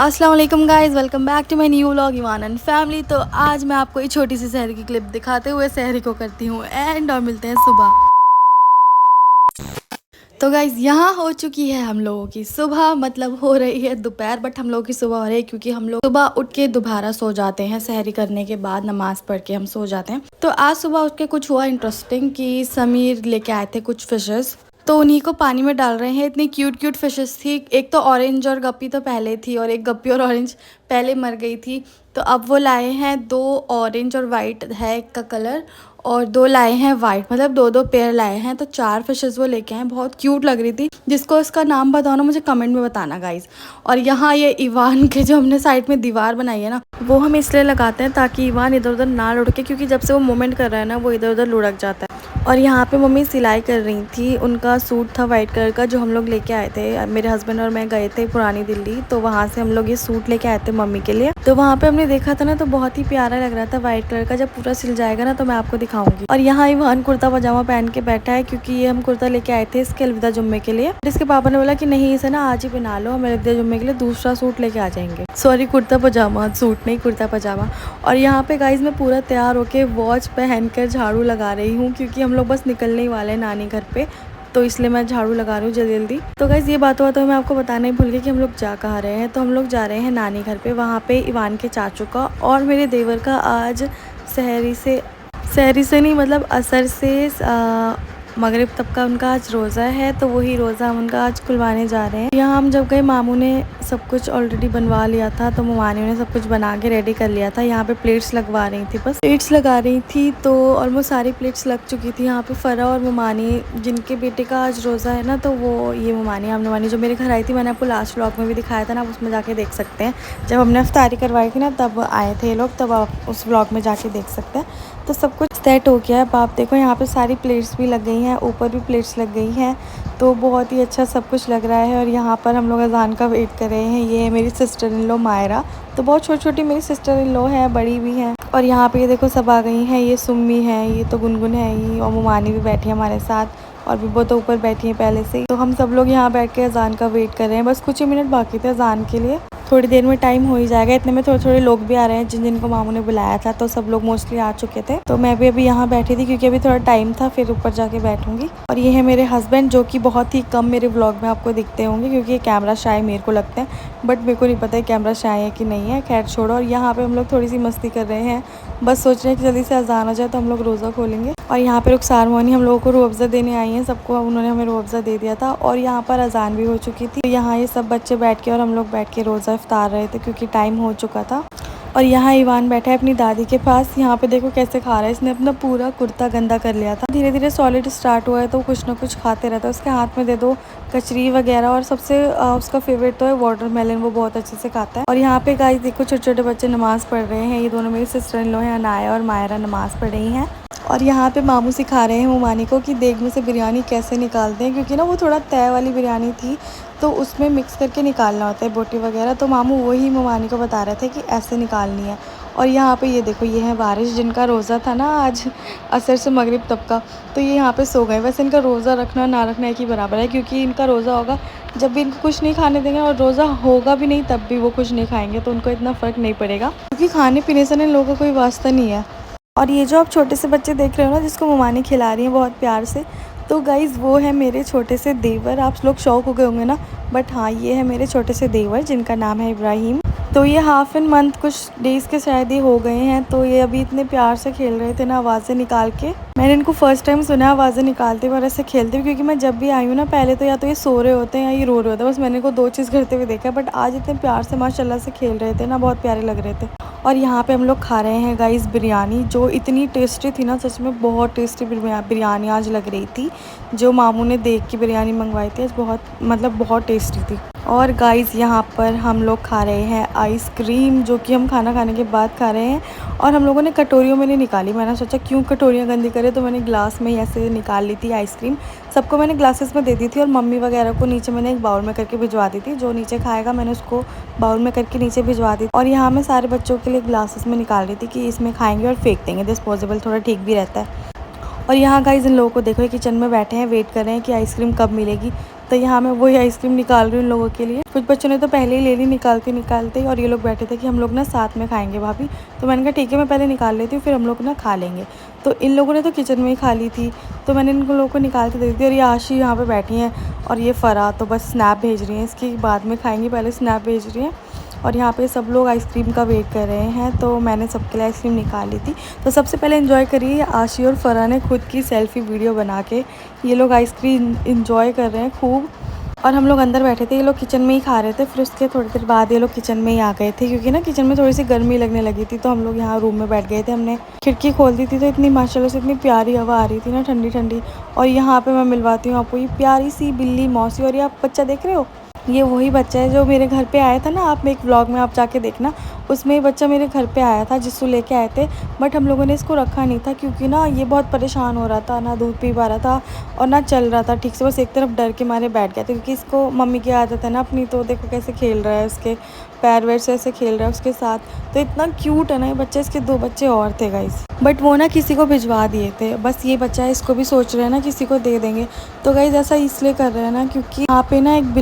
अस्सलाम वालेकुम guys, welcome back to my new vlog Evan and family. तो आज मैं आपको एक छोटी सी शहर की क्लिप दिखाते हुए शहरी को करती हूँ एंड और मिलते हैं सुबह। तो गाइज़ यहाँ हो चुकी है हम लोगों की सुबह, मतलब हो रही है दोपहर, बट हम लोगों की सुबह हो रही है क्योंकि हम लोग सुबह उठ के दोबारा सो जाते हैं। सहरी करने के बाद नमाज पढ़ के हम सो जाते हैं। तो आज सुबह उठ के कुछ हुआ इंटरेस्टिंग कि समीर लेके आए थे कुछ फिशेस, तो उन्हीं को पानी में डाल रहे हैं। इतनी क्यूट क्यूट फिशेस थी। एक तो ऑरेंज और गप्पी तो पहले थी और एक गप्पी और ऑरेंज पहले मर गई थी। तो अब वो लाए हैं दो, ऑरेंज और वाइट है एक का कलर, और दो लाए हैं वाइट, मतलब दो दो पेयर लाए हैं। तो 4 फिशेस वो लेके आए। बहुत क्यूट लग रही थी। जिसको इसका नाम बताओ ना मुझे कमेंट में बताना गाइज। और यहाँ ये ईवान के जो हमने साइड में दीवार बनाई है ना, वो हम इसलिए लगाते हैं ताकि ईवान इधर उधर ना लुढ़के, क्योंकि जब से वो मूवमेंट कर रहा है ना वो इधर उधर लुढ़क जाता है। और यहाँ पे मम्मी सिलाई कर रही थी। उनका सूट था वाइट कलर का जो हम लोग लेके आए थे। मेरे हस्बैंड और मैं गए थे पुरानी दिल्ली, तो वहाँ से हम लोग ये सूट लेके आए थे मम्मी के लिए। तो वहाँ पे हमने देखा था ना, तो बहुत ही प्यारा लग रहा था वाइट कलर का। जब पूरा सिल जाएगा ना तो मैं आपको दिखाऊंगी। और यहाँ ईवान कुर्ता पजामा पहन के बैठा है क्योंकि ये हम कुर्ता लेके आए थे इसके अलविदा जुम्मे के लिए। इसके पापा ने बोला कि नहीं इसे ना आज ही पहना लो, हम अलविदा जुम्मे के लिए दूसरा सूट लेके आ जाएंगे। सॉरी, कुर्ता पजामा, सूट नहीं, कुर्ता पजामा। और यहाँ पे गाइज मैं पूरा तैयार होके वॉच पहनकर झाड़ू लगा रही हूँ क्योंकि हम लोग बस निकलने ही वाले हैं नानी घर पे, तो इसलिए मैं झाड़ू लगा रही हूँ जल्दी जल्दी। तो गाइज ये बात हुआ तो मैं आपको बताना ही भूल गई कि हम लोग जा कहाँ रहे हैं। तो हम लोग जा रहे हैं नानी घर पे। वहाँ पे ईवान के चाचू का और मेरे देवर का आज सहरी से नहीं, मतलब असर से मगरिब तक का उनका आज रोज़ा है। तो वही रोज़ा हम उनका आज खुलवाने जा रहे हैं। यहाँ हम जब गए मामू ने सब कुछ ऑलरेडी बनवा लिया था, तो ममानी ने सब कुछ बना के रेडी कर लिया था। यहाँ पे प्लेट्स लगवा रही थी, बस प्लेट्स लगा रही थी। तो ऑलमोस्ट सारी प्लेट्स लग चुकी थी। यहाँ पे फरा और ममानी जिनके बेटे का आज रोज़ा है ना, तो वो ये ममानी जो मेरे घर आई थी, मैंने आपको लास्ट व्लॉग में भी दिखाया था ना, उसमें जाके देख सकते हैं। जब हमने इफ्तारी करवाई थी ना तब आए थे ये लोग, तब आप उस व्लॉग में जाके देख सकते हैं। तो सब कुछ सेट हो गया है। अब आप देखो यहाँ पे सारी प्लेट्स भी लग गई हैं, ऊपर भी प्लेट्स लग गई हैं। तो बहुत ही अच्छा सब कुछ लग रहा है। और यहाँ पर हम लोग अजान का वेट कर रहे हैं। ये है मेरी सिस्टर इन लॉ मायरा। तो बहुत छोटी छोटी मेरी सिस्टर इन लॉ है, बड़ी भी हैं। और यहाँ पे ये देखो सब आ गई हैं। ये सुम्मी है, ये तो गुनगुन है, ये और मुमानी भी बैठी है हमारे साथ, और भी तो ऊपर बैठी है पहले से ही। तो हम सब लोग यहाँ बैठ के अजान का वेट कर रहे हैं। बस कुछ ही मिनट बाकी थे अजान के लिए, थोड़ी देर में टाइम हो ही जाएगा। इतने में थोड़े थोड़े लोग भी आ रहे हैं जिनको मामू ने बुलाया था, तो सब लोग मोस्टली आ चुके थे। तो मैं भी अभी यहाँ बैठी थी क्योंकि अभी थोड़ा टाइम था, फिर ऊपर जाके बैठूंगी। और ये है मेरे हस्बैंड जो कि बहुत ही कम मेरे व्लॉग में आपको दिखते होंगे क्योंकि ये कैमरा शाय मेरे को लगते हैं, बट मेरे को नहीं पता है कैमरा शाय है कि नहीं है। खैर छोड़ो। और यहाँ पे हम लोग थोड़ी सी मस्ती कर रहे हैं, बस सोच रहे हैं कि जल्दी से अजान आ जाए तो हम लोग रोज़ा खोलेंगे। और यहाँ पे रुखसार मोहनी हम लोगों को रूह अफ़ज़ा देने आई हैं। सबको उन्होंने हमें रूह अफ़ज़ा दे दिया था। और यहाँ पर अजान भी हो चुकी थी। तो यहाँ ये सब बच्चे बैठ के और हम लोग बैठ के रोज़ा इफ्तार रहे थे क्योंकि टाइम हो चुका था। और यहाँ ईवान बैठा है अपनी दादी के पास। यहाँ पे देखो कैसे खा रहा है, इसने अपना पूरा कुर्ता गंदा कर लिया था। धीरे धीरे सॉलिड स्टार्ट हुआ है तो कुछ ना कुछ खाते रहता है। उसके हाथ में दे दो कचरी वगैरह, और सबसे उसका फेवरेट तो है वाटरमेलन, वो बहुत अच्छे से खाता है। और यहाँ पे गाइस देखो छोटे छोटे बच्चे नमाज़ पढ़ रहे हैं। ये दोनों मेरी सिस्टर इन लॉ हैं, अनाया और मायरा, नमाज़ पढ़ रही हैं। और यहाँ पे मामू सिखा रहे हैं मुमानी को कि देग में से बिरयानी कैसे निकालते हैं, क्योंकि ना वो थोड़ा तय वाली बिरयानी थी तो उसमें मिक्स करके निकालना होता है बोटी वगैरह। तो मामू वही मुमानी को बता रहे थे कि ऐसे निकालनी है। और यहाँ पे ये देखो, ये है बारिश, जिनका रोज़ा था ना आज असर से मगरिब तक का, तो ये यहाँ पे सो गए। वैसे इनका रोज़ा रखना ना रखना एक ही बराबर है, क्योंकि इनका रोज़ा होगा जब भी इनको कुछ नहीं खाने देंगे, और रोज़ा होगा भी नहीं तब भी वो कुछ नहीं खाएंगे, तो उनको इतना फ़र्क नहीं पड़ेगा क्योंकि खाने पीने से इन लोगों का कोई वास्ता नहीं है। और ये जो आप छोटे से बच्चे देख रहे हो ना, जिसको ममानी खिला रही हैं बहुत प्यार से, तो गाइज़ वो है मेरे छोटे से देवर। आप लोग शौक हो गए होंगे ना, बट हाँ ये है मेरे छोटे से देवर जिनका नाम है इब्राहिम। तो ये हाफ एन मंथ कुछ डेज़ के शायद ये हो गए हैं। तो ये अभी इतने प्यार से खेल रहे थे ना, आवाज़ें निकाल के। मैंने इनको फर्स्ट टाइम सुना आवाज़ें निकालते हुए और ऐसे खेलते हुए, क्योंकि मैं जब भी आई हूँ ना पहले तो या तो ये सो रहे होते हैं या ये रो रहे होते हैं। बस मैंने इनको 2 चीज़ करते हुए देखा है, बट आज इतने प्यार से माशाल्लाह से खेल रहे थे ना, बहुत प्यारे लग रहे थे। और यहाँ पे हम लोग खा रहे हैं गाइस बिरयानी, जो इतनी टेस्टी थी ना, सच में बहुत टेस्टी बिरयानी आज लग रही थी। जो मामू ने देख की बिरयानी मंगवाई थी आज, बहुत टेस्टी थी। और गाइस यहाँ पर हम लोग खा रहे हैं आइसक्रीम, जो कि हम खाना खाने के बाद खा रहे हैं। और हम लोगों ने कटोरियों में नहीं निकाली। मैंने सोचा क्यों कटोरियाँ गंदी करे, तो मैंने ग्लास में ही ऐसे निकाल ली थी आइसक्रीम। सबको मैंने ग्लासेस में दे दी थी, और मम्मी वगैरह को नीचे मैंने एक बाउल में करके भिजवा दी थी। जो नीचे खाएगा मैंने उसको बाउल में करके नीचे भिजवा दी। और यहाँ मैं सारे बच्चों के लिए ग्लासेस में निकाल रही थी कि इसमें खाएंगे और फेंक देंगे, डिस्पोजेबल थोड़ा ठीक भी रहता है। और यहाँ गाइस इन लोगों को देखो, किचन में बैठे हैं, वेट कर रहे हैं कि आइसक्रीम कब मिलेगी। तो यहाँ मैं वही आइसक्रीम निकाल रही हूँ उन लोगों के लिए। कुछ बच्चों ने तो पहले ही ले ली निकालते निकालते, और ये लोग बैठे थे कि हम लोग ना साथ में खाएंगे भाभी। तो मैंने कहा ठीक है, मैं पहले निकाल लेती हूँ, फिर हम लोग ना खा लेंगे। तो इन लोगों ने तो किचन में ही खा ली थी, तो मैंने इन लोगों को निकाल के दे दी। और ये आशी यहाँ पे बैठी हैं और ये फ़रा तो बस स्नैप भेज रही हैं, इसकी बाद में खाएंगी, पहले स्नैप भेज रही हैं। और यहाँ पे सब लोग आइसक्रीम का वेट कर रहे हैं, तो मैंने सबके लिए आइसक्रीम निकाल ली थी। तो सबसे पहले एंजॉय करिए आशी और फ़रा ने खुद की सेल्फ़ी वीडियो बना के। ये लोग आइसक्रीम एंजॉय कर रहे हैं खूब, और हम लोग अंदर बैठे थे, ये लोग किचन में ही खा रहे थे। फिर उसके थोड़ी देर बाद ये लोग किचन में ही आ गए थे, क्योंकि ना किचन में थोड़ी सी गर्मी लगने लगी थी, तो हम लोग यहाँ रूम में बैठ गए थे। हमने खिड़की खोल दी थी, तो इतनी माशाल्लाह से इतनी प्यारी हवा आ रही थी ना, ठंडी ठंडी। और यहाँ पे मैं मिलवाती हूँ आपको ये प्यारी सी बिल्ली मौसी। और ये आप बच्चा देख रहे हो, ये वही बच्चा है जो मेरे घर पे आया था ना, आप में एक व्लॉग में आप जाके देखना, उसमें ये बच्चा मेरे घर पे आया था, जिसको लेके आए थे। बट हम लोगों ने इसको रखा नहीं था, क्योंकि ना ये बहुत परेशान हो रहा था, ना दूध पी पा रहा था और ना चल रहा था ठीक से, बस एक तरफ डर के मारे बैठ गया था। क्योंकि इसको मम्मी की आदत है ना अपनी, तो देखो कैसे खेल रहा है, उसके पैर वैर से ऐसे खेल रहा है उसके साथ। तो इतना क्यूट है ना ये बच्चा। इसके 2 बच्चे और थे गाइस, बट वो ना किसी को भिजवा दिए थे। बस ये बच्चा है, इसको भी सोच रहे हैं ना किसी को दे देंगे। तो गाइस ऐसा इसलिए कर रहे हैं ना, क्योंकि यहाँ पे ना एक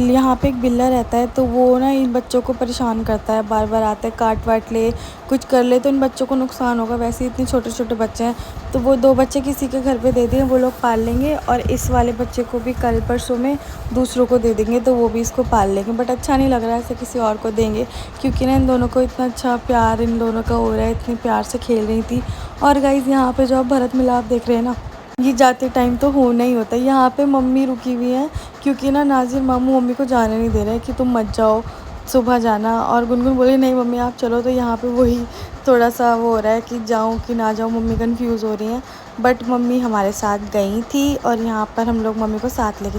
बिल्ला रहता है, तो वो ना इन बच्चों को परेशान करता है, बार बार आता है, काट वाट ले, कुछ कर ले, तो इन बच्चों को नुकसान होगा। वैसे इतने छोटे छोटे बच्चे हैं, तो वो 2 बच्चे किसी के घर पे दे दिए, वो लोग पाल लेंगे। और इस वाले बच्चे को भी कल परसों में दूसरों को दे देंगे, तो वो भी इसको पाल लेंगे। बट अच्छा नहीं लग रहा है ऐसे किसी और को देंगे, क्योंकि ना इन दोनों को इतना अच्छा प्यार इन दोनों का हो रहा है, इतने प्यार से खेल रही थी। और गाइज़ यहाँ पे जो आप भरत मिलाप देख रहे हैं ना, ये जाते टाइम तो होना ही होता है। यहाँ पे मम्मी रुकी हुई है, क्योंकि ना नाजिर मामू मम्मी को जाने नहीं दे रहे हैं कि तुम मत जाओ, सुबह जाना। और गुनगुन बोली नहीं मम्मी आप चलो। तो यहाँ पे वही थोड़ा सा वो हो रहा है कि जाऊँ कि ना जाऊँ, मम्मी कंफ्यूज हो रही हैं। बट मम्मी हमारे साथ गई थी, और यहाँ पर हम लोग मम्मी को साथ लेके